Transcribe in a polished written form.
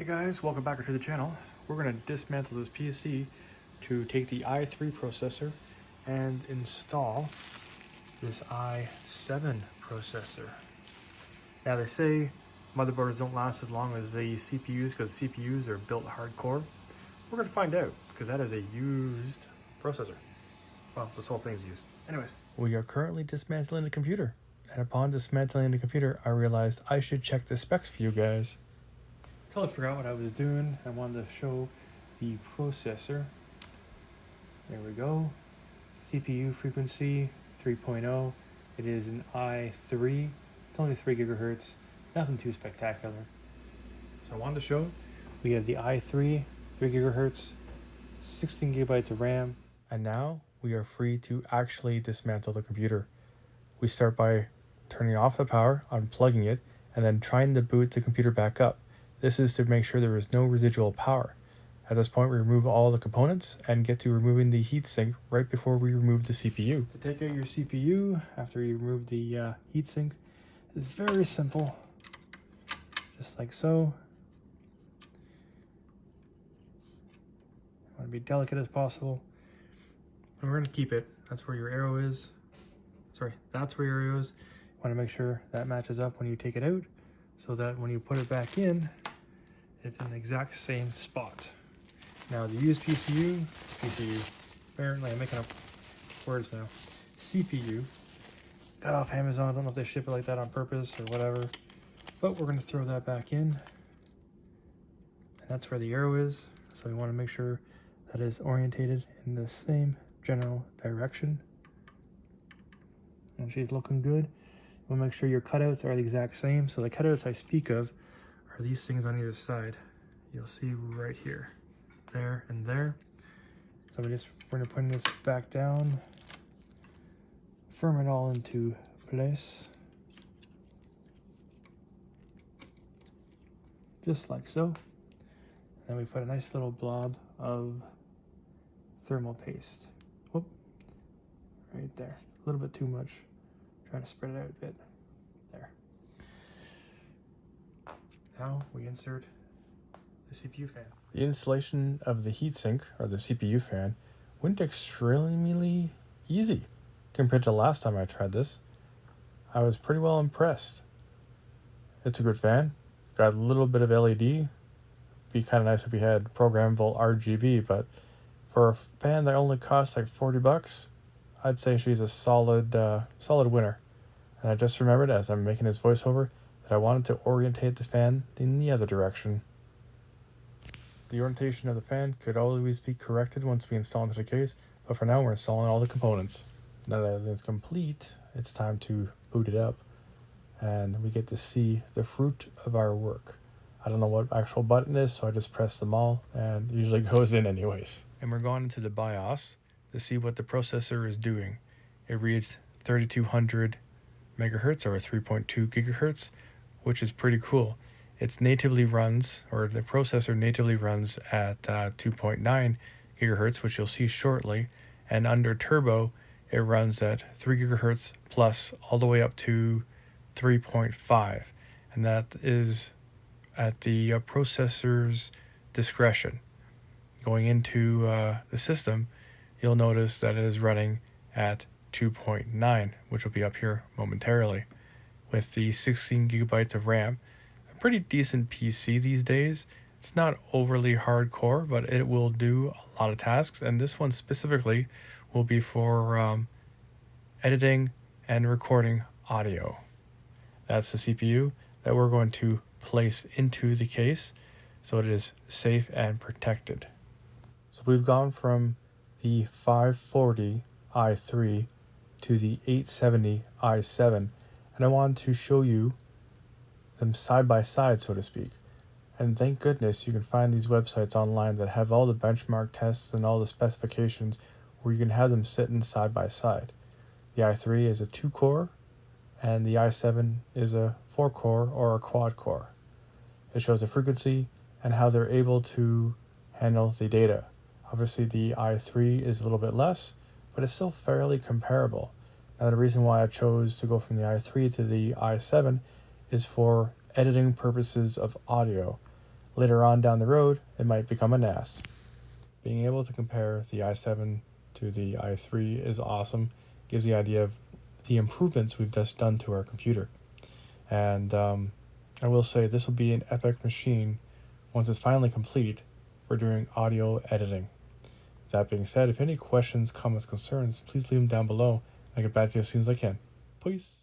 Hey guys, welcome back to the channel. We're going to dismantle this PC to take the i3 processor and install this i7 processor. Now they say motherboards don't last as long as the CPUs because CPUs are built hardcore. We're going to find out because that is a used processor. Well, this whole thing's used. Anyways, we are currently dismantling the computer, and upon dismantling the computer, I realized I should check the specs for you guys. Totally forgot what I was doing. I wanted to show the processor. There we go. CPU frequency 3.0. It is an i3. It's only 3 gigahertz. Nothing too spectacular. So I wanted to show we have the i3, 3 gigahertz, 16 gigabytes of RAM. And now we are free to actually dismantle the computer. We start by turning off the power, unplugging it, and then trying to boot the computer back up. This is to make sure there is no residual power. At this point, we remove all the components and get to removing the heatsink right before we remove the CPU. To take out your CPU after you remove the heatsink is very simple, just like so. You want to be delicate as possible. And we're going to keep it. That's where your arrow is. Sorry, that's where your arrow is. You want to make sure that matches up when you take it out so that when you put it back in, it's in the exact same spot. Now the used PCU, apparently I'm making up words now. CPU, got off Amazon. I don't know if they ship it like that on purpose or whatever, but we're gonna throw that back in. And that's where the arrow is. So we wanna make sure that is orientated in the same general direction. And she's looking good. You wanna make sure your cutouts are the exact same. So the cutouts I speak of are these things on either side. You'll see right here, there and there. So we're gonna put this back down, firm it all into place, just like so. Then we put a nice little blob of thermal paste. Whoop, right there. A little bit too much. Try to spread it out a bit. There. Now we insert the CPU fan. The installation of the heatsink, or the CPU fan, went extremely easy compared to last time I tried this. I was pretty well impressed. It's a good fan. Got a little bit of LED. Be kind of nice if we had programmable RGB, but for a fan that only costs like 40 bucks, I'd say she's a solid winner. And I just remembered as I'm making this voiceover that I wanted to orientate the fan in the other direction. The orientation of the fan could always be corrected once we install into the case, but for now we're installing all the components. Now that everything's complete, it's time to boot it up, and we get to see the fruit of our work. I don't know what actual button is, so I just press them all, and it usually goes in anyways. And we're going into the BIOS to see what the processor is doing. It reads 3200 megahertz or 3.2 gigahertz, which is pretty cool. It natively runs, or the processor natively runs at 2.9 gigahertz, which you'll see shortly, and under turbo, it runs at 3 gigahertz plus all the way up to 3.5, and that is at the processor's discretion. Going into the system, you'll notice that it is running at 2.9, which will be up here momentarily, with the 16 gigabytes of RAM. A pretty decent PC these days. It's not overly hardcore, but it will do a lot of tasks, and this one specifically will be for editing and recording audio. That's the CPU that we're going to place into the case so it is safe and protected. So we've gone from the 540 i3 to the 870 i7, and I wanted to show you them side by side, so to speak. And thank goodness you can find these websites online that have all the benchmark tests and all the specifications where you can have them sitting side by side. The i3 is a 2-core and the i7 is a 4-core or a quad-core. It shows the frequency and how they're able to handle the data. Obviously the i3 is a little bit less, but it's still fairly comparable. Now the reason why I chose to go from the i3 to the i7 is for editing purposes of audio. later on down the road, it might become a NAS. Being able to compare the i7 to the i3 is awesome. Gives the idea of the improvements we've just done to our computer. And I will say this will be an epic machine once it's finally complete for doing audio editing. That being said, if any questions, comments, concerns, please leave them down below. I'll get back to you as soon as I can. Peace.